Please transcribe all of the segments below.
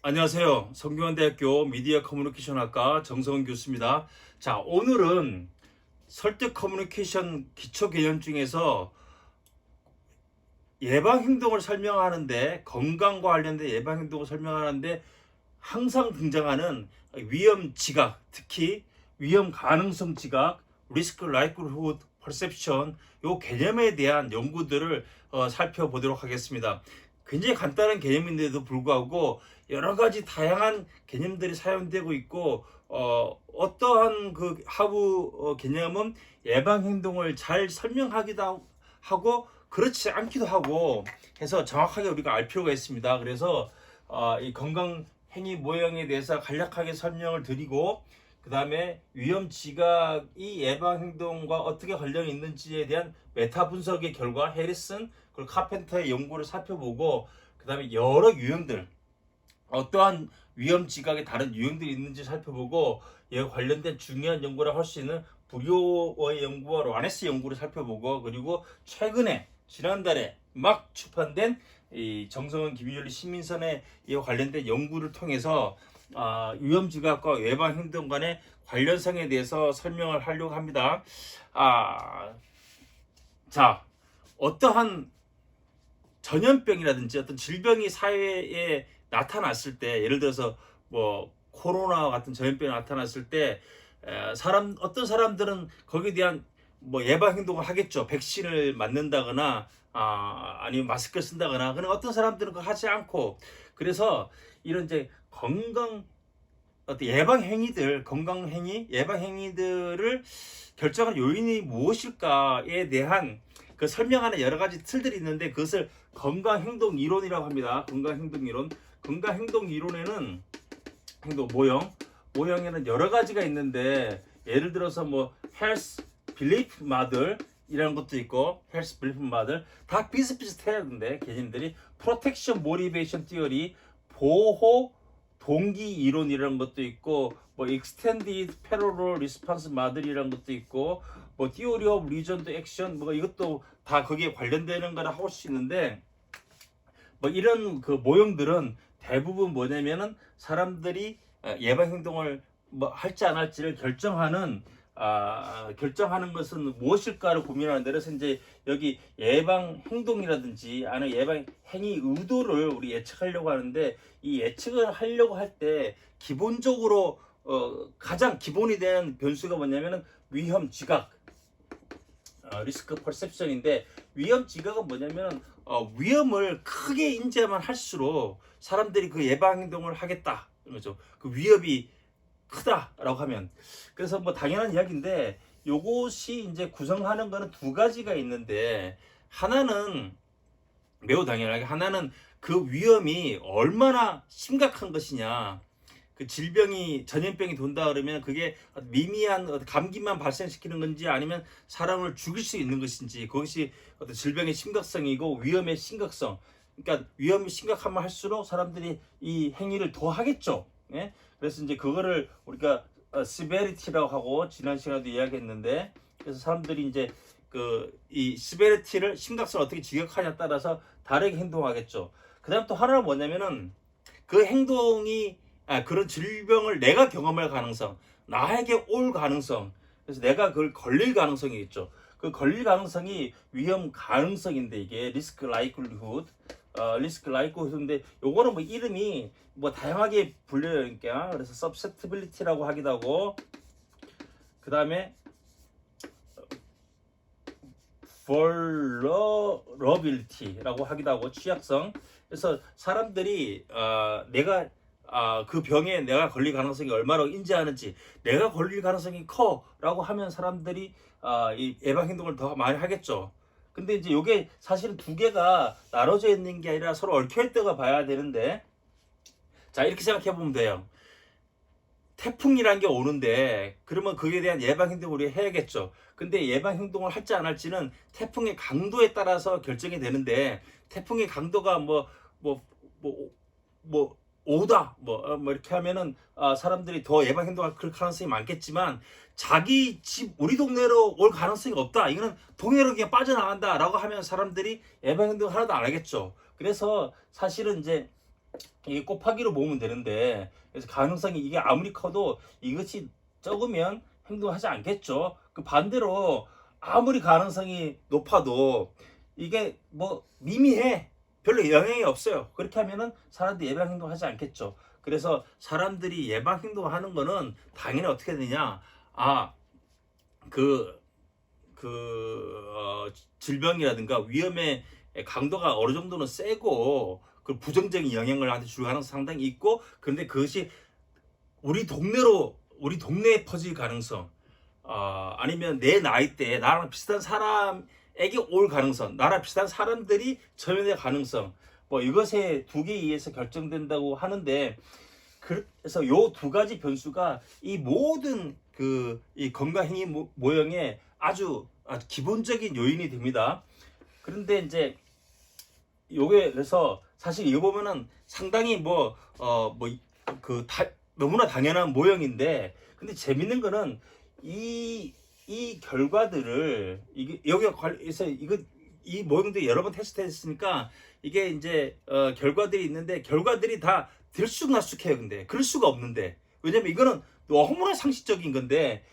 안녕하세요. 성균관대학교 미디어 커뮤니케이션학과 정성은 교수입니다. 자, 오늘은 설득 커뮤니케이션 기초 개념 중에서 예방 행동을 설명하는데, 건강과 관련된 예방 행동을 설명하는데 항상 등장하는 위험 지각, 특히 위험 가능성 지각, 리스크 라이크후드 퍼셉션, 요 개념에 대한 연구들을 살펴보도록 하겠습니다. 굉장히 간단한 개념인데도 불구하고 여러 가지 다양한 개념들이 사용되고 있고, 어떠한 그 하부 개념은 예방 행동을 잘 설명하기도 하고 그렇지 않기도 하고 해서 정확하게 우리가 알 필요가 있습니다. 그래서 이 건강 행위 모형에 대해서 간략하게 설명을 드리고, 그 다음에 위험 지각이 예방 행동과 어떻게 관련이 있는지에 대한 메타 분석의 결과, 해리슨 그리고 카펜터의 연구를 살펴보고, 그 다음에 여러 유형들, 어떠한 위험 지각의 다른 유형들이 있는지 살펴보고, 이와 관련된 중요한 연구를 할 수 있는 부료의 연구와 라네스 연구를 살펴보고, 그리고 최근에 지난달에 막 출판된 이 정성은 김윤리 시민선에 이와 관련된 연구를 통해서 위험 지각과 예방 행동 간의 관련성에 대해서 설명을 하려고 합니다. 자, 어떠한 전염병이라든지 어떤 질병이 사회에 나타났을 때, 예를 들어서 뭐 코로나 같은 전염병이 나타났을 때 어떤 사람들은 거기에 대한 뭐 예방 행동을 하겠죠. 백신을 맞는다거나 아니면 마스크를 쓴다거나. 그러나 어떤 사람들은 그거 하지 않고, 그래서 이런 이제 어떤 예방 행위들, 건강 행위, 예방 행위들을 결정한 요인이 무엇일까에 대한 그 설명하는 여러 가지 틀들이 있는데, 그것을 건강 행동 이론이라고 합니다. 건강 행동 이론. 건강 행동 이론에는 행동 모형에는 여러 가지가 있는데, 예를 들어서 뭐 헬스 빌리프 마들 이라는 것도 있고, 헬스 빌리프 마들 다 비슷비슷해요. 개념들이 프로텍션 모티베이션 티어리, 보호 동기 이론이라는 것도 있고, 뭐 익스텐디드 패러럴 리스폰스 마들이라는 것도 있고, 뭐 티오리 오브 리전드 액션, 뭐 이것도 다 거기에 관련되는 거라 할 수 있는데, 뭐 이런 그 모형들은 대부분 뭐냐면은 사람들이 예방 행동을 뭐 할지 안 할지를 결정하는 것은 무엇일까를 고민하는데, 그래서 이제 여기 예방 행동이라든지 아니면 예방 행위 의도를 우리 예측하려고 하는데, 이 예측을 하려고 할 때 기본적으로 가장 기본이 되는 변수가 뭐냐면은 위험 지각, 리스크 퍼셉션인데, 위험 지각은 뭐냐면 위험을 크게 인지만 할수록 사람들이 그 예방 행동을 하겠다, 그렇죠. 그 위협이 크다라고 하면. 그래서 뭐 당연한 이야기인데, 요것이 이제 구성하는 거는 두 가지가 있는데, 하나는 매우 당연하게, 하나는 그 위험이 얼마나 심각한 것이냐. 그 전염병이 돈다 그러면 그게 미미한 감기만 발생시키는 건지 아니면 사람을 죽일 수 있는 것인지, 그것이 어떤 질병의 심각성이고 위험의 심각성. 그러니까 위험이 심각하면 할수록 사람들이 이 행위를 더 하겠죠. 예? 그래서 이제 그거를 우리가 시베리티라고 하고 지난 시간에도 이야기했는데, 그래서 사람들이 이제 이 시베리티를, 심각성을 어떻게 지적하냐에 따라서 다르게 행동하겠죠. 그다음 또 하나는 뭐냐면은 그 행동이 그런 질병을 내가 경험할 가능성, 나에게 올 가능성, 그래서 내가 그걸 걸릴 가능성이 있죠. 그 걸릴 가능성이 위험 가능성인데, 이게 리스크 라이클리후드, 리스크 라이클리후드인데, 요거는 뭐 이름이 뭐 다양하게 불려요. 그러니까 그래서 susceptibility라고 하기도 하고, 그 다음에 vulnerability라고 하기도 하고, 취약성. 그래서 사람들이 내가 그 병에 내가 걸릴 가능성이 얼마나 인지하는지, 내가 걸릴 가능성이 커라고 하면 사람들이 이 예방 행동을 더 많이 하겠죠. 근데 이제 이게 사실은 두 개가 나눠져 있는 게 아니라 서로 얽혀 있다가 봐야 되는데, 자, 이렇게 생각해 보면 돼요. 태풍이란 게 오는데, 그러면 그에 대한 예방 행동을 우리가 해야겠죠. 근데 예방 행동을 할지 안 할지는 태풍의 강도에 따라서 결정이 되는데, 태풍의 강도가 뭐 5다 뭐 이렇게 하면은 사람들이 더 예방 행동할 그럴 가능성이 많겠지만, 자기 집 우리 동네로 올 가능성이 없다, 이거는 동해로 그냥 빠져나간다라고 하면 사람들이 예방 행동 하나도 안 하겠죠. 그래서 사실은 이제 이게 곱하기로 모으면 되는데, 그래서 가능성이 이게 아무리 커도 이것이 적으면 행동하지 않겠죠. 그 반대로 아무리 가능성이 높아도 이게 뭐 미미해, 별로 영향이 없어요. 그렇게 하면은 사람들이 예방 행동하지 않겠죠. 그래서 사람들이 예방 행동하는 거는 당연히 어떻게 되냐, 그 질병이라든가 위험의 강도가 어느 정도는 세고 그 부정적인 영향을 나한테 줄 가능성이 상당히 있고, 그런데 그것이 우리 동네에 퍼질 가능성, 아니면 내 나이대에 나랑 비슷한 사람에게 올 가능성, 나랑 비슷한 사람들이 전염될 가능성, 뭐 이것에 두 개에 의해서 결정된다고 하는데, 그래서 요 두 가지 변수가 이 모든 이 건강행위 모형의 아주 기본적인 요인이 됩니다. 그런데 이제 요게 그래서 사실 이거 보면은 상당히 너무나 당연한 모형인데, 근데 재밌는 거는 이 결과들을 이게 여기 관해서 이 모형도 여러 번 테스트했으니까 이게 이제 결과들이 있는데, 결과들이 다 들쑥날쑥해요. 근데 그럴 수가 없는데, 왜냐면 이거는 너무나 상식적인 건데,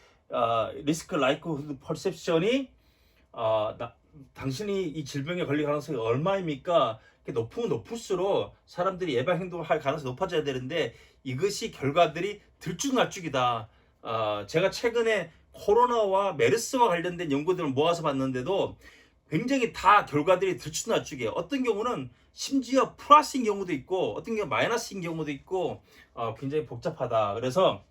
리스크 라이크후드 퍼셉션이 당신이 이 질병에 걸릴 가능성이 얼마입니까? 높으면 높을수록 사람들이 예방 행동을 할 가능성이 높아져야 되는데, 이것이 결과들이 들쭉날쭉이다. 제가 최근에 코로나와 메르스와 관련된 연구들을 모아서 봤는데도 굉장히 다 결과들이 들쭉날쭉이에요. 어떤 경우는 심지어 플러스인 경우도 있고, 어떤 경우 마이너스인 경우도 있고, 굉장히 복잡하다. 그래서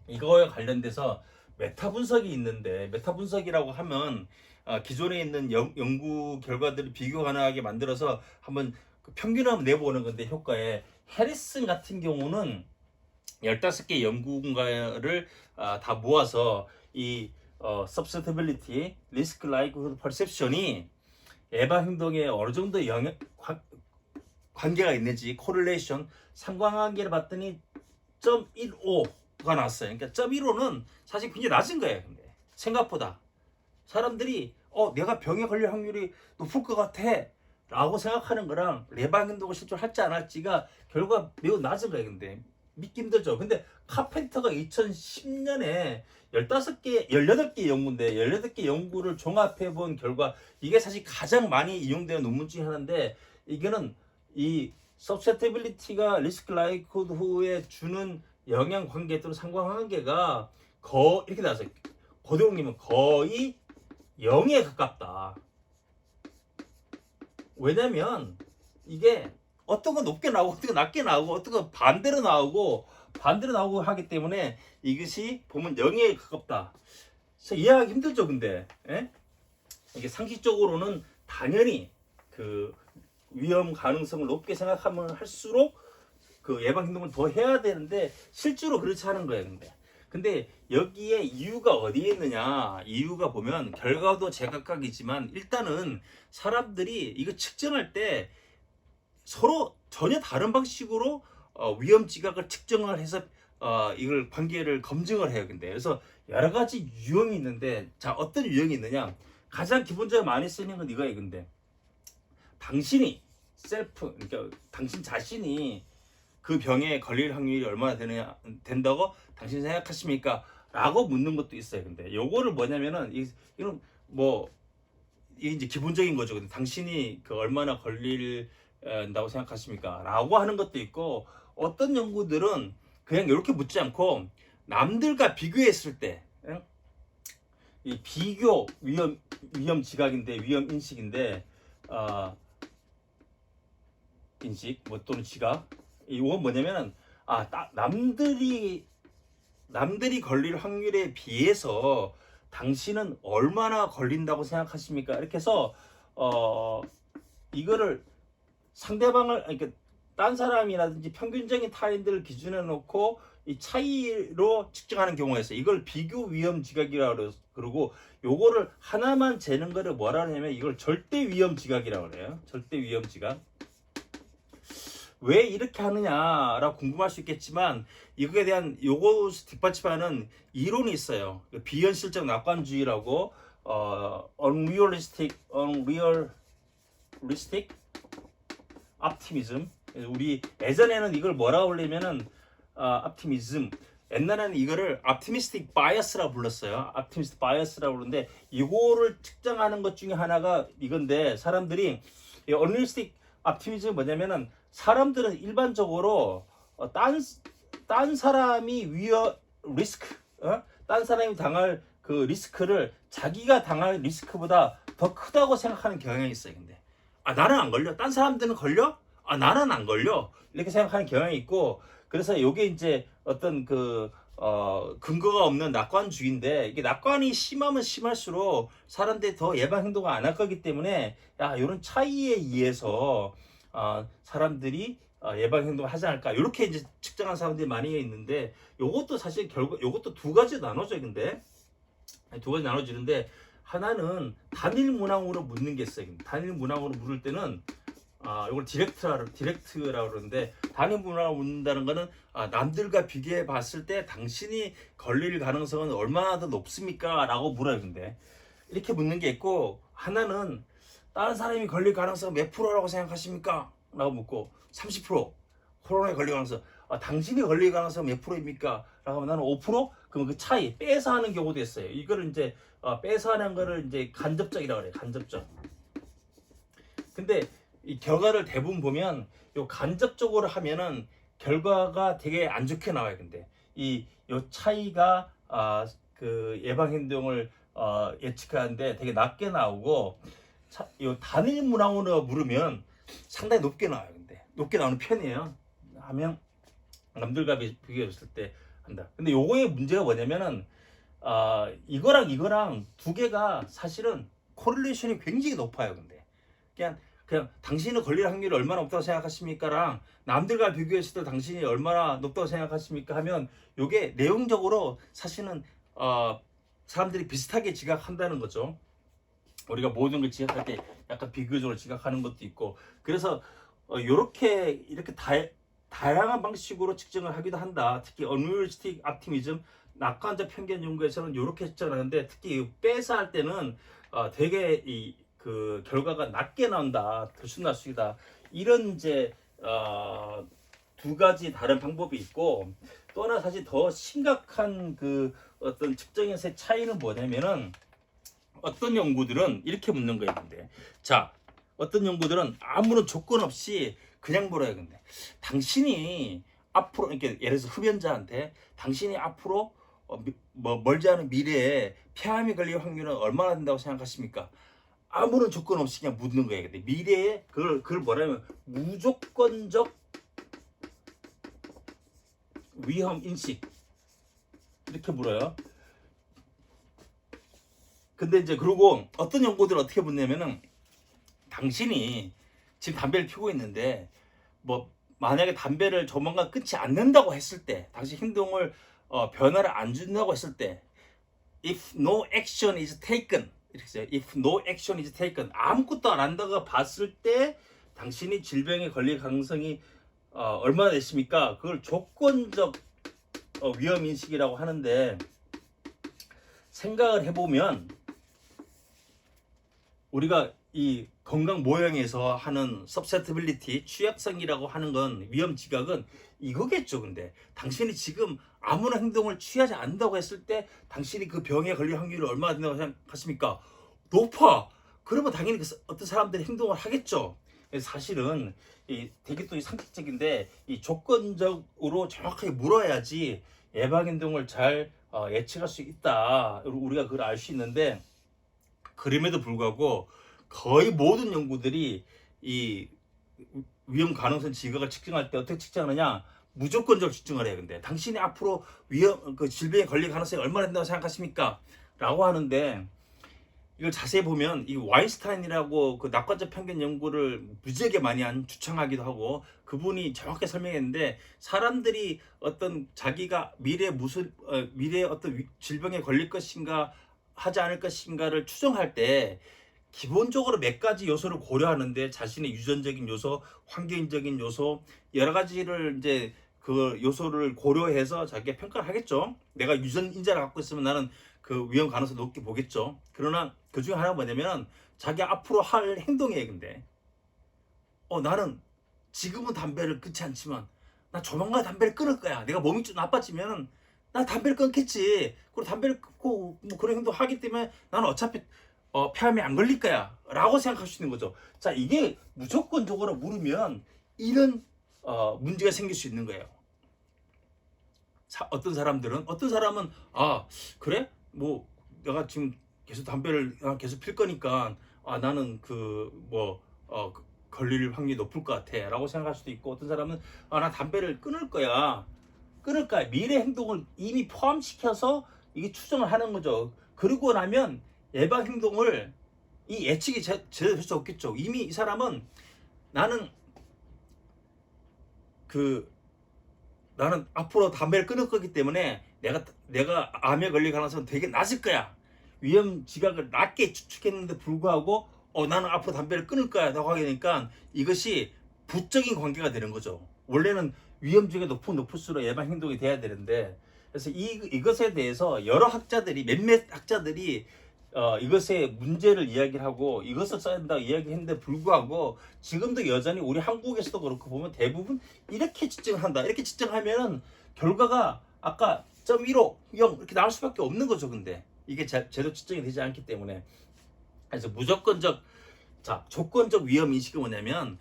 이거에 관련돼서 메타 분석이 있는데, 메타 분석이라고 하면 기존에 있는 연구 결과들을 비교 가능하게 만들어서 한번 평균을 한번 내보는 건데, 효과에 해리슨 같은 경우는 15개 연구가를 다 모아서 이 susceptibility, risk likelihood perception이 예방 행동에 어느 정도 관계가 있는지 correlation 상관관계를 봤더니 0.15가 나왔어요. 그러니까 0.15는 사실 굉장히 낮은 거예요. 근데 생각보다 사람들이 내가 병에 걸릴 확률이 높을 것 같아 라고 생각하는 거랑 예방 행동을 실제로 할지 안 할지가 결과가 매우 낮은 거예요. 근데 믿기 힘들죠. 근데 카펜터가 2010년에 18개 연구인데, 18개 연구를 종합해 본 결과, 이게 사실 가장 많이 이용되는 논문 중에 하나인데, 이거는 이 susceptibility가 risk likelihood에 주는 영향 관계 또는 상관관계가 이렇게 나왔어요. 고대웅님은 거의 0에 가깝다. 왜냐면 이게 어떤 건 높게 나오고 어떤 건 낮게 나오고 어떤 건 반대로 나오고 하기 때문에 이것이 보면 0에 가깝다. 그래서 이해하기 힘들죠. 근데 이게 상식적으로는 당연히 그 위험 가능성을 높게 생각하면 할수록 그 예방 행동을 더 해야 되는데, 실제로 그렇지 않은 거예요. 근데 여기에 이유가 어디에 있느냐, 이유가 보면 결과도 제각각이지만, 일단은 사람들이 이거 측정할 때 서로 전혀 다른 방식으로 위험 지각을 측정을 해서 이걸 관계를 검증을 해요. 그래서 여러 가지 유형이 있는데, 자, 어떤 유형이 있느냐, 가장 기본적으로 많이 쓰는 건 이거예요. 근데 당신이 그러니까 당신 자신이 그 병에 걸릴 확률이 얼마나 된다고 당신이 생각하십니까? 라고 묻는 것도 있어요. 근데 요거를 뭐냐면은 이건 이게 이제 기본적인 거죠. 근데 당신이 얼마나 걸린다고 생각하십니까? 라고 하는 것도 있고, 어떤 연구들은 그냥 이렇게 묻지 않고 남들과 비교했을 때, 이 비교 위험 지각인데, 위험 인식인데, 인식 또는 지각, 이건 뭐냐면은 남들이 걸릴 확률에 비해서 당신은 얼마나 걸린다고 생각하십니까? 이렇게 해서 이거를 상대방을, 그러니까 딴 사람이라든지 평균적인 타인들을 기준에 놓고 이 차이로 측정하는 경우가 있어요. 이걸 비교 위험 지각이라고 그러고, 요거를 하나만 재는 거를 뭐라 하냐면 이걸 절대 위험 지각이라고 그래요. 절대 위험 지각. 왜 이렇게 하느냐라고 궁금할 수 있겠지만, 이거에 대한 요것을 뒷받침하는 이론이 있어요. 비현실적 낙관주의라고, unrealistic optimism. 우리 예전에는 이걸 뭐라고 불리면은 optimism, 옛날에는 이거를 optimistic bias라고 불렀어요. optimistic bias라고 부르는데 이거를 측정하는 것 중에 하나가 이건데, 사람들이 이 unrealistic optimism이 뭐냐면은 사람들은 일반적으로 딴 사람이 리스크, 딴 사람이 당할 그 리스크를 자기가 당할 리스크보다 더 크다고 생각하는 경향이 있어요. 근데 나는 안 걸려. 딴 사람들은 걸려? 나는 안 걸려. 이렇게 생각하는 경향이 있고, 그래서 이게 이제 어떤 근거가 없는 낙관주의인데, 이게 낙관이 심하면 심할수록 사람들이 더 예방 행동을 안 할 거기 때문에 이런 차이에 의해서 사람들이 예방 행동을 하지 않을까, 이렇게 이제 측정한 사람들이 많이 있는데, 요것도 사실 요것도 두 가지 나눠져요. 근데 두 가지 나눠지는데, 하나는 단일 문항으로 묻는 게 있어요. 단일 문항으로 물을 때는 이걸 디렉트라고 그러는데, 단일 문항으로 묻는다는 거는 남들과 비교해 봤을 때 당신이 걸릴 가능성은 얼마나 더 높습니까? 라고 물어요. 근데 이렇게 묻는 게 있고, 하나는 다른 사람이 걸릴 가능성은 몇 프로라고 생각하십니까? 라고 묻고, 30%. 코로나에 걸릴 가능성. 당신이 걸릴 가능성은 몇 프로입니까? 라고 하면 나는 5%? 그럼 그 차이 빼서 하는 경우도 있어요. 이거를 이제 빼서 하는 거를 이제 간접적이라고 그래요. 간접적. 근데 이 결과를 대부분 보면 요 간접적으로 하면은 결과가 되게 안 좋게 나와요. 근데 요 차이가 그 예방 행동을 예측하는데 되게 낮게 나오고, 요 단일 문항으로 물으면 상당히 높게 나와요. 근데 높게 나오는 편이에요. 하면 남들과 비교했을 때 한다. 근데 요거의 문제가 뭐냐면은 이거랑 두 개가 사실은 코릴레이션이 굉장히 높아요. 근데 그냥 당신은 걸릴 확률이 얼마나 높다고 생각하십니까랑 남들과 비교했을 때 당신이 얼마나 높다고 생각하십니까 하면, 요게 내용적으로 사실은 사람들이 비슷하게 지각한다는 거죠. 우리가 모든 걸 지각할 때 약간 비교적으로 지각하는 것도 있고, 그래서 이렇게 다양한 방식으로 측정을 하기도 한다. 특히 unrealistic optimism, 낙관적 편견 연구에서는 이렇게 측정을 하는데, 특히 빼서 할 때는 되게 그 결과가 낮게 나온다, 들쑥날쑥이다, 이런 이제 두 가지 다른 방법이 있고, 또 하나 사실 더 심각한 그 어떤 측정에서의 차이는 뭐냐면은, 어떤 연구들은 이렇게 묻는 거예요. 근데 어떤 연구들은 아무런 조건 없이 그냥 물어요. 근데 당신이 앞으로, 이렇게 예를 들어서 흡연자한테 당신이 앞으로 멀지 않은 미래에 폐암이 걸릴 확률은 얼마나 된다고 생각하십니까? 아무런 조건 없이 그냥 묻는 거예요. 근데 미래에 그걸 뭐라면 무조건적 위험 인식, 이렇게 물어요. 근데 이제 그리고 어떤 연구들은 어떻게 묻냐면은, 당신이 지금 담배를 피우고 있는데 만약에 담배를 조만간 끊지 않는다고 했을 때, 당신 행동을 변화를 안 준다고 했을 때, if no action is taken, 이렇게 써요. if no action is taken, 아무것도 안 한다고 봤을 때 당신이 질병에 걸릴 가능성이 얼마나 되십니까? 그걸 조건적 위험 인식이라고 하는데, 생각을 해보면 우리가 이 건강 모형에서 하는 susceptibility, 취약성이라고 하는 건, 위험 지각은 이거겠죠. 근데 당신이 지금 아무런 행동을 취하지 않는다고 했을 때 당신이 그 병에 걸릴 확률이 얼마나 된다고 생각하십니까? 높아. 그러면 당연히 어떤 사람들이 행동을 하겠죠. 사실은 되게 또 상식적인데, 이 조건적으로 정확하게 물어야지 예방 행동을 잘 예측할 수 있다. 우리가 그걸 알 수 있는데, 그럼에도 불구하고 거의 모든 연구들이 이 위험 가능성 지각을 측정할 때 어떻게 측정하느냐, 무조건적으로 측정을 해요. 근데 당신이 앞으로 질병에 걸릴 가능성이 얼마나 된다고 생각하십니까? 라고 하는데, 이걸 자세히 보면 이 와인스타인이라고 그 낙관적 편견 연구를 무지하게 많이 주창하기도 하고, 그분이 정확하게 설명했는데, 사람들이 어떤 자기가 미래에 어떤 질병에 걸릴 것인가 하지 않을 것인가를 추정할 때 기본적으로 몇 가지 요소를 고려하는데, 자신의 유전적인 요소, 환경적인 요소, 여러 가지를 이제 그 요소를 고려해서 자기가 평가를 하겠죠. 내가 유전 인자를 갖고 있으면 나는 그 위험 가능성 높게 보겠죠. 그러나 그 중에 하나가 뭐냐면, 자기 앞으로 할 행동이에요. 근데 나는 지금은 담배를 끊지 않지만 나 조만간 담배를 끊을 거야. 내가 몸이 좀 나빠지면은 나 담배를 끊겠지. 그리고 담배를 끊고 뭐 그런 행동 하기 때문에 나는 어차피 폐암에 안 걸릴 거야 라고 생각할 수 있는 거죠. 자, 이게 무조건적으로 물으면 이런 문제가 생길 수 있는 거예요. 어떤 사람은 아 그래? 뭐 내가 지금 계속 담배를 계속 필 거니까 나는 걸릴 확률이 높을 것 같아 라고 생각할 수도 있고, 어떤 사람은 나 담배를 끊을 거야. 미래 행동을 이미 포함시켜서 이게 추정을 하는 거죠. 그러고 나면 예방 행동을 이 예측이 제대로 될 수 없겠죠. 이미 이 사람은 나는 앞으로 담배를 끊을 거기 때문에 내가 암에 걸릴 가능성은 되게 낮을 거야. 위험 지각을 낮게 추측했는데 불구하고 나는 앞으로 담배를 끊을 거야 라고 하게 되니까 이것이 부적인 관계가 되는 거죠. 원래는 위험 지각이 높을수록 예방 행동이 돼야 되는데, 그래서 이것에 대해서 여러 학자들이 몇몇 학자들이 이것의 문제를 이야기를 하고 이것을 써야 된다고 이야기했는데 불구하고 지금도 여전히 우리 한국에서도 그렇고 보면 대부분 이렇게 측정을 한다. 이렇게 측정하면은 결과가 아까 0.15, 0 이렇게 나올 수밖에 없는 거죠. 근데 이게 제대로 측정이 되지 않기 때문에. 그래서 조건적 위험 인식이 뭐냐면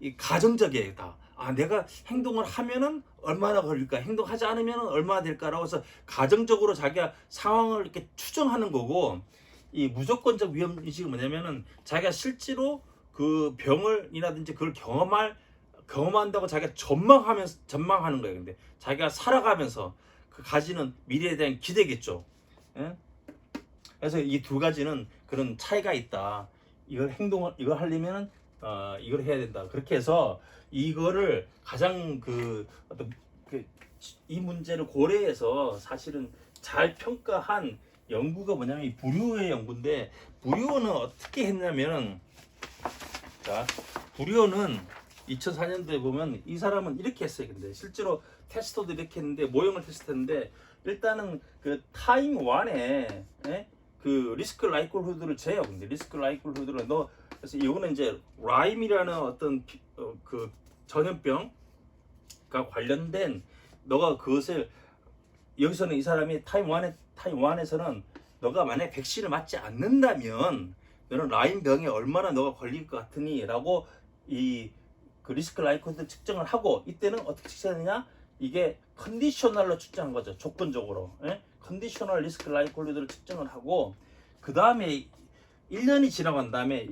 이 가정적이에요. 다. 내가 행동을 하면은 얼마나 걸릴까, 행동하지 않으면 얼마나 될까라고 해서 가정적으로 자기가 상황을 이렇게 추정하는 거고, 이 무조건적 위험 인식이 뭐냐면은 자기가 실제로 그 병을이라든지 그걸 경험한다고 자기가 전망하는 거예요. 근데 자기가 살아가면서 그 가지는 미래에 대한 기대겠죠. 예? 그래서 이 두 가지는 그런 차이가 있다. 이걸 하려면은 이걸 해야 된다. 그렇게 해서 이거를 가장 이 문제를 고려해서 사실은 잘 평가한 연구가 뭐냐면 이 부류의 연구인데, 부류는 어떻게 했냐면, 부류는 2004년도에 보면 이 사람은 이렇게 했어요. 근데 실제로 테스트도 이렇게 했는데, 모형을 테스트했는데, 일단은 그 타임 1에 그 리스크 라이클후드를 재요. 근데 리스크 라이클후드를 그래서 이거는 이제 라임이라는 어떤 그 전염병과 관련된 너가 그것을 여기서는 이 사람이 타임 1에서는 너가 만약에 백신을 맞지 않는다면 너는 라임 병에 얼마나 너가 걸릴 것 같으니 라고 그 리스크 라이클후드 측정을 하고, 이때는 어떻게 측정하느냐, 이게 컨디셔널로 측정한 거죠. 조건적으로. 컨디셔널 리스크 라이클후드를 측정을 하고, 그 다음에 1년이 지나고 난 다음에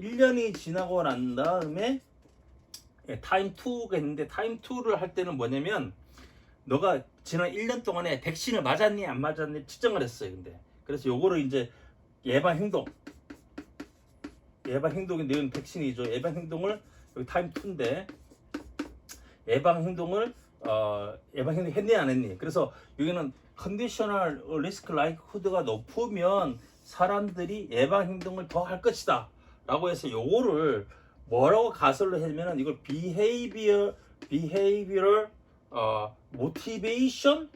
타임 2가 있는데, 타임 2를 할 때는 뭐냐면 너가 지난 1년 동안에 백신을 맞았니 안 맞았니 측정을 했어요. 근데 그래서 요거를 이제 예방 행동인데, 이건 백신이죠. 예방 행동을 여기 타임 2인데 예방 행동을 했니 안 했니. 그래서 여기는 컨디셔널 리스크 라이크후드가 높으면 사람들이 예방 행동을 더 할 것이다 라고 해서 요거를 뭐라고 가설로 하면은 이걸 behavioral motivation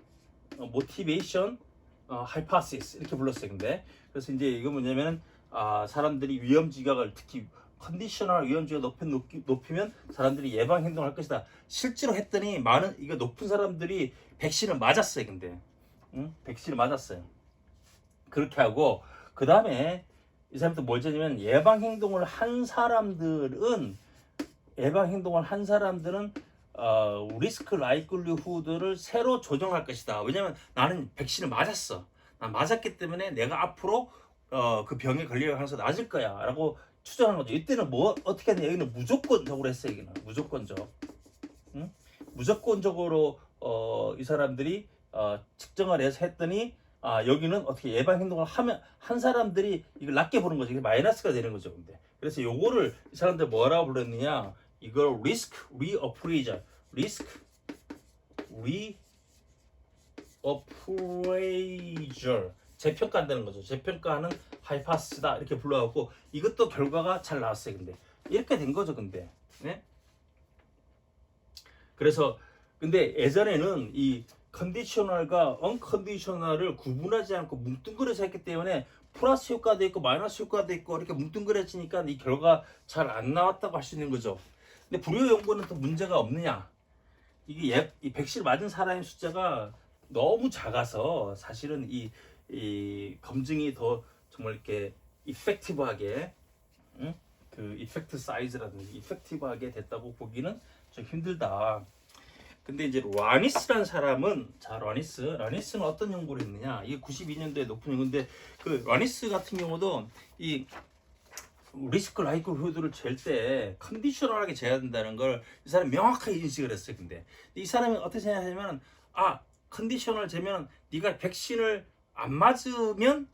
hypothesis 이렇게 불렀어요. 근데 그래서 이제 이거 뭐냐면은 사람들이 위험 지각을, 특히 컨디셔널 위험 지각 높이면 사람들이 예방 행동을 할 것이다. 실제로 했더니 이거 높은 사람들이 백신을 맞았어요. 근데 백신을 맞았어요. 그렇게 하고, 그 다음에 이 사람도 뭘 재냐면 예방 행동을 한 사람들은 리스크 라이클리후드를 새로 조정할 것이다. 왜냐면 나는 백신을 맞았어. 난 맞았기 때문에 내가 앞으로 그 병에 걸릴 가능성이 낮을 거야 라고 추정하는 거죠. 이때는 어떻게 하냐, 여기는 무조건적으로 했어요. 여기는 무조건적으로 이 사람들이 측정을 해서 했더니 여기는 어떻게 예방 행동을 한 사람들이 이걸 낮게 보는 거죠. 이게 마이너스가 되는 거죠. 근데 그래서 요거를 이 사람들 뭐라고 불렀느냐, 이걸 risk reappraisal, 재평가한다는 거죠. 재평가하는 하이파스다 이렇게 불러갖고 이것도 결과가 잘 나왔어요. 근데 이렇게 된 거죠. 근데 그래서 근데 예전에는 이 컨디셔널과 언컨디셔널을 구분하지 않고 뭉뚱그려서 했기 때문에 플러스 효과도 있고 마이너스 효과도 있고 이렇게 뭉뚱그려지니까 이 결과가 잘 안 나왔다고 할 수 있는 거죠. 근데 불효 연고는 또 문제가 없느냐? 이 백신 맞은 사람의 숫자가 너무 작아서 사실은 이 검증이 더 정말 이렇게 이펙티브하게, 응? 그 이펙트 사이즈라든지 이펙티브하게 됐다고 보기는 좀 힘들다. 근데 이제 라니스라는 사람은, 자, 라니스는 어떤 연구를 했느냐? 이게 92년도에 높은 연구인데, 그 라니스 같은 경우도 이 리스크 라이크후드를 잴 때 컨디셔널하게 재야 된다는 걸 이 사람이 명확하게 인식을 했어요. 근데 이 사람이 어떻게 생각하냐면, 컨디셔널 재면 네가 백신을 안 맞으면,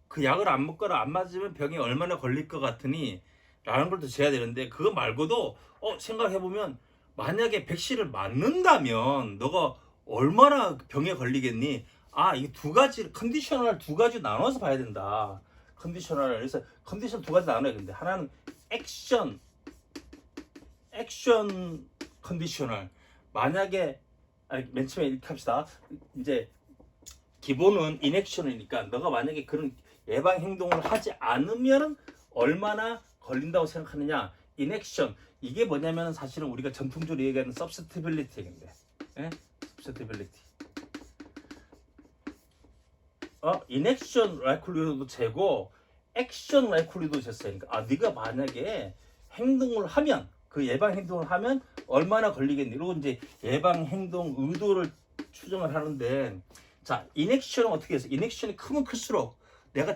그 약을 안 먹거나 안 맞으면 병이 얼마나 걸릴 것 같으니 라는 걸 또 재야 되는데, 그거 말고도 생각해보면 만약에 백신을 맞는다면 너가 얼마나 병에 걸리겠니? 이게 두 가지, 컨디셔널 두 가지 나눠서 봐야 된다. 컨디셔널, 그래서 컨디션 두 가지 나눠요. 근데 하나는 액션 컨디셔널. 만약에 맨 처음에 이렇게 합시다. 이제 기본은 인액션이니까 너가 만약에 그런 예방 행동을 하지 않으면 얼마나 걸린다고 생각하느냐. 인액션, 이게 뭐냐면 사실은 우리가 전통적으로 얘기하는 서브스티빌리티인데, 서브스티빌리티. 인액션 라이클리도 재고 액션 라이클리도 쟀어요. 그러니까 네가 만약에 행동을 하면, 그 예방 행동을 하면 얼마나 걸리겠니? 이러고 이제 예방 행동 의도를 추정을 하는데, 자, 인액션은 어떻게 해서, 인액션이 크면 클수록 내가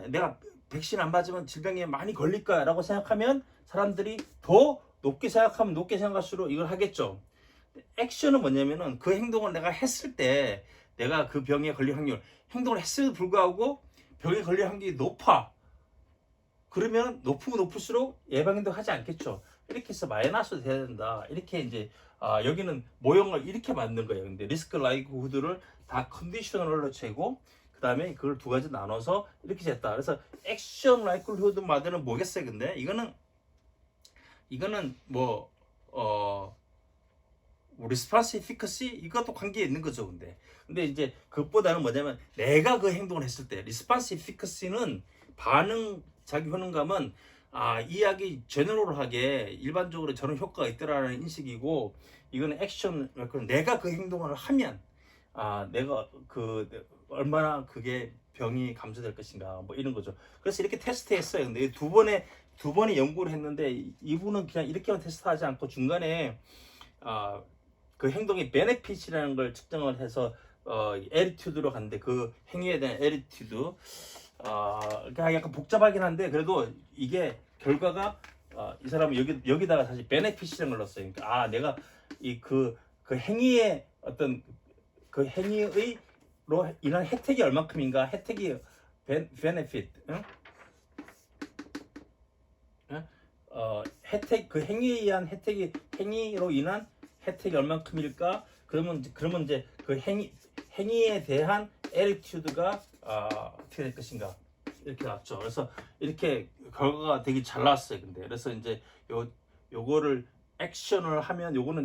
내가 백신 안 맞으면 질병에 많이 걸릴 거야라고 생각하면 사람들이 더 높게 생각하면 높게 생각할수록 이걸 하겠죠. 액션은 뭐냐면은 그 행동을 내가 했을 때 내가 그 병에 걸릴 확률, 행동을 했음에도 불구하고 병에 걸릴 확률이 높아. 그러면 높으면 높을수록 예방행동 하지 않겠죠. 이렇게 해서 마이너스 돼야 된다. 이렇게 이제 여기는 모형을 이렇게 만든 거예요. 근데 리스크 라이크후드를 다 컨디셔널로 재고, 그 다음에 그걸 두 가지 나눠서 이렇게 쟀다. 그래서 액션 라이크후드 마드는 뭐겠어요? 근데 이거는 뭐 리스폰스 에피커시, 이것도 관계 있는 거죠. 근데 이제 그것보다는 뭐냐면 내가 그 행동을 했을 때 리스폰스 에피커시는 반응 자기 효능감은 이 약이 제너럴하게 일반적으로 저런 효과가 있더라는 인식이고, 이거는 액션, 내가 그 행동을 하면 내가 얼마나 그게 병이 감소될 것인가, 뭐 이런 거죠. 그래서 이렇게 테스트했어요. 근데 두 번의 연구를 했는데 이분은 그냥 이렇게만 테스트하지 않고 중간에 그 행동의 베네핏이라는 걸 측정을 해서 에리튜드로 갔는데, 그 행위에 대한 에리튜드, 약간 복잡하긴 한데 그래도 이게 결과가 이 사람은 여기다가 사실 베네핏이라는 걸 넣었어요. 그러니까 내가 그 행위의 어떤 그 행위의로 인한 혜택이 얼만큼인가, 혜택이 베네핏, 혜택, 그 행위에 의한 행위로 인한 혜택이 얼만큼일까? 그러면 이제 그 행위에 대한 에리튜드가 어떻게 될 것인가, 이렇게 나왔죠. 그래서 이렇게 결과가 되게 잘 나왔어요. 근데 그래서 이제 요거를 액션을 하면 요거는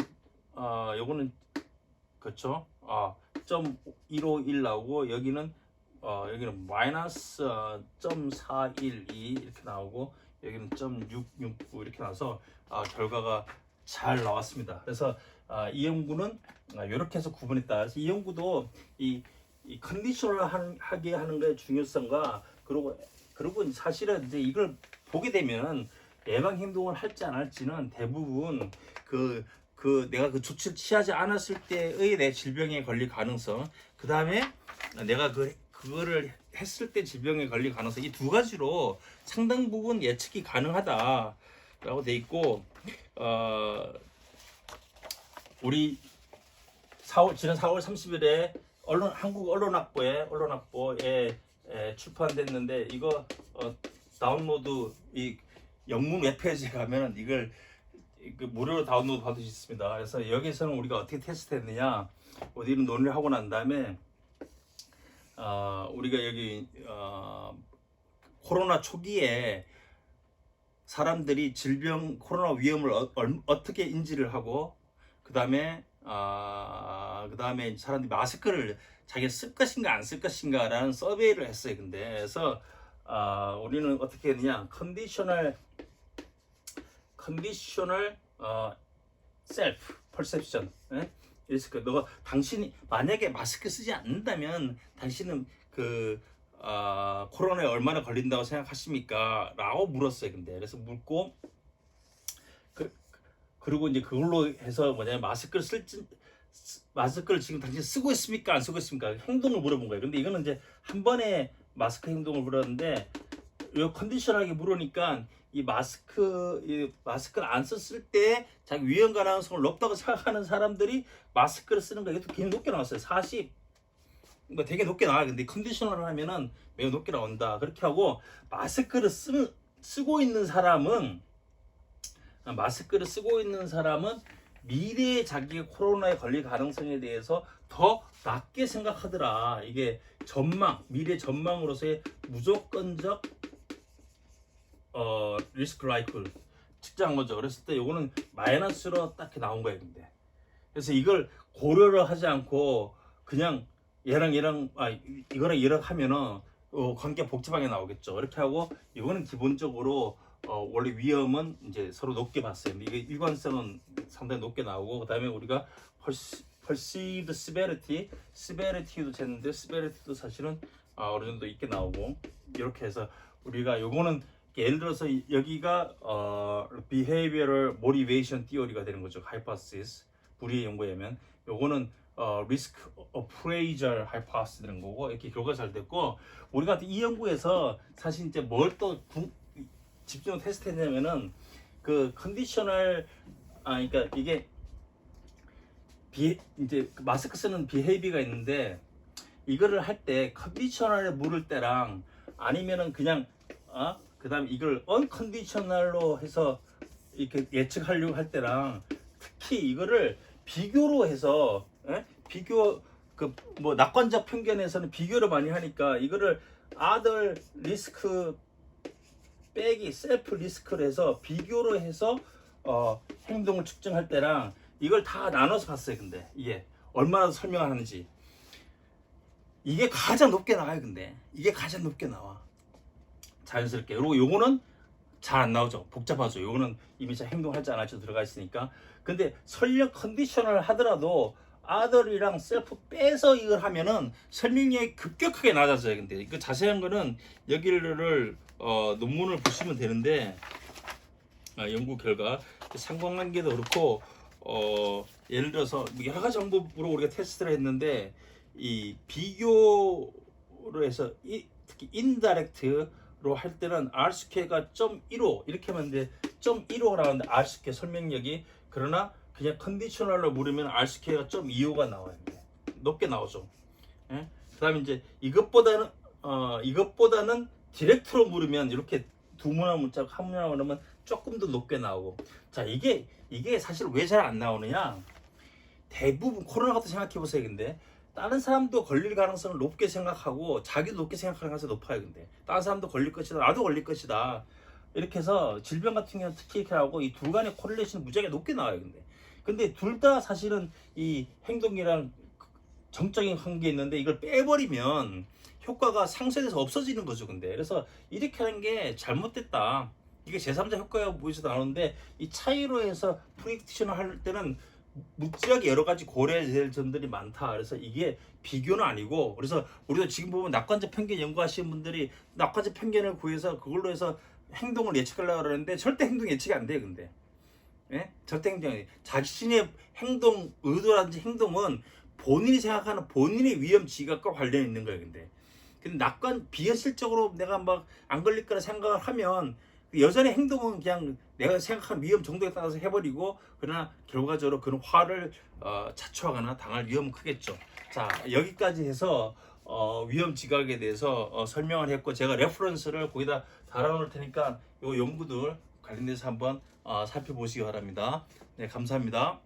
그렇죠. 0.151 나오고 여기는 마이너스 0.412 이렇게 나오고 여기는 0.669 이렇게 나와서 결과가 잘 나왔습니다. 그래서 이 연구는 이렇게 해서 구분했다. 그래서 이 연구도 이 컨디셔널하게 하는 것의 중요성과, 그리고 사실은 이제 이걸 보게 되면 예방 행동을 할지 안 할지는 대부분 내가 그 조치를 취하지 않았을 때의 내 질병에 걸릴 가능성, 그 다음에 내가 그거를 했을 때 질병에 걸릴 가능성, 이 두 가지로 상당 부분 예측이 가능하다라고 돼 있고, 우리 지난 4월 30일에 한국 언론학보에 출판됐는데, 이거 다운로드, 이 영문 웹페이지에 가면 이걸 무료로 다운로드 받을 수 있습니다. 그래서 여기서는 우리가 어떻게 테스트했느냐, 어디는 논의를 하고 난 다음에 우리가 여기 코로나 초기에 사람들이 코로나 위험을 어떻게 인지를 하고, 그 다음에 사람들이 마스크를 자기가 쓸 것인가 안 쓸 것인가라는 서베이를 했어요. 근데 그래서 우리는 어떻게 했느냐, 컨디셔널 셀프 퍼셉션. 리스크. 당신이 만약에 마스크 쓰지 않는다면 당신은 코로나에 얼마나 걸린다고 생각하십니까? 라고 물었어요. 근데 그래서 묻고 그리고 이제 그걸로 해서 뭐냐면 마스크를 지금 당신 쓰고 있습니까? 안 쓰고 있습니까? 행동을 물어본 거예요. 근데 이거는 이제 한 번에 마스크 행동을 물었는데 요 컨디션하게 물으니까 이 마스크를 안 썼을 때 자기 위험 가능성을 높다고 생각하는 사람들이 마스크를 쓰는 거 이것도 굉장히 높게 나왔어요. 40, 뭐 되게 높게 나와요. 근데 컨디셔널을 하면은 매우 높게 나온다. 그렇게 하고 마스크를 쓰고 있는 사람은 미래에 자기가 코로나에 걸릴 가능성에 대해서 더 낮게 생각하더라. 이게 미래 전망으로서의 무조건적 리스크 라이클 측정한 거죠. 그랬을 때 요거는 마이너스로 딱 나온 거예요. 근데 그래서 이걸 고려를 하지 않고 그냥 이거랑 얘랑 하면은 관계가 복잡하게 나오겠죠. 이렇게 하고 이거는 기본적으로 원래 위험은 이제 서로 높게 봤어요. 근데 이게 일관성은 상당히 높게 나오고, 그다음에 우리가 perceived severity도 쟀는데 severity도 사실은 어느 정도 있게 나오고, 이렇게 해서 우리가 요거는 예를 들어서 여기가 behavioral motivation theory가 되는 거죠. hypothesis 불이의 연구에 의하면 요거는 risk appraisal hypothesis 되는 거고, 이렇게 교가 잘 됐고, 우리가 이 연구에서 사실 이제 뭘 또 집중을 테스트했냐면은 그 컨디셔널 그러니까 이게 이제 마스크 쓰는 비헤이비가 있는데, 이거를 할 때 컨디셔널에 물을 때랑 아니면은 그냥 그다음에 이걸 언컨디셔널로 해서 이렇게 예측하려고 할 때랑, 특히 이거를 비교로 해서 뭐 낙관적 편견에서는 비교를 많이 하니까 이거를 other 리스크 빼기 셀프 리스크를 해서 비교로 해서 행동을 측정할 때랑 이걸 다 나눠서 봤어요. 근데 이게 얼마나 설명을 하는지 이게 가장 높게 나와요. 근데 이게 가장 높게 나와 자연스럽게. 그리고 요거는 잘 안 나오죠. 복잡하죠. 요거는 이미 행동할지 안 할지 들어가 있으니까. 근데 설령 컨디셔널 하더라도 아들이랑 셀프 빼서 이걸 하면은 설명력이 급격하게 낮아져요. 근데 이거 자세한 거는 여기를 논문을 보시면 되는데, 연구 결과 상관관계도 그렇고 예를 들어서 여러 가지 방법으로 우리가 테스트를 했는데, 이 비교로 해서 특히 인다이렉트로 할 때는 R-square가 0.15 이렇게 하면 돼. 0.15가 나오는데 R-square 설명력이, 그러나 그냥 컨디셔널로 물으면 R-square가 0.25가 나와요. 높게 나오죠. 예? 그다음에 이제 이것보다는 디렉트로 물으면 이렇게 두 문화 문자 한 문화 물으면 조금 더 높게 나오고. 자, 이게 사실 왜 잘 안 나오느냐? 대부분 코로나 같은 생각해 보세요. 근데 다른 사람도 걸릴 가능성을 높게 생각하고 자기도 높게 생각하는 가능성이 높아요. 근데 다른 사람도 걸릴 것이다, 나도 걸릴 것이다, 이렇게 해서 질병 같은 경우는 특히 이렇게 하고 이 둘 간의 코릴레이션이 무지하게 높게 나와요. 근데 둘 다 사실은 이 행동이랑 정적인 관계 있는데 이걸 빼버리면 효과가 상쇄돼서 없어지는 거죠. 근데 그래서 이렇게 하는 게 잘못됐다. 이게 제3자 효과가 보여서 나오는데, 이 차이로 해서 프리딕션을 할 때는 무지하게 여러 가지 고려해야 될 점들이 많다. 그래서 이게 비교는 아니고, 그래서 우리도 지금 보면 낙관적 편견 연구하시는 분들이 낙관적 편견을 구해서 그걸로 해서 행동을 예측하려고 그러는데 절대 행동 예측이 안 돼요. 근데 절대 행동이, 자신의 행동 의도라든지 행동은 본인이 생각하는 본인의 위험 지각과 관련이 있는 거예요. 근데 낙관 비현실적으로 내가 막 안 걸릴 거라 생각을 하면 여전히 행동은 그냥 내가 생각한 위험 정도에 따라서 해버리고, 그러나 결과적으로 그런 화를 자초하거나 당할 위험은 크겠죠. 자, 여기까지 해서 위험 지각에 대해서 설명을 했고, 제가 레퍼런스를 거기다 달아놓을 테니까 이 연구들 관련돼서 한번 살펴보시기 바랍니다. 네, 감사합니다.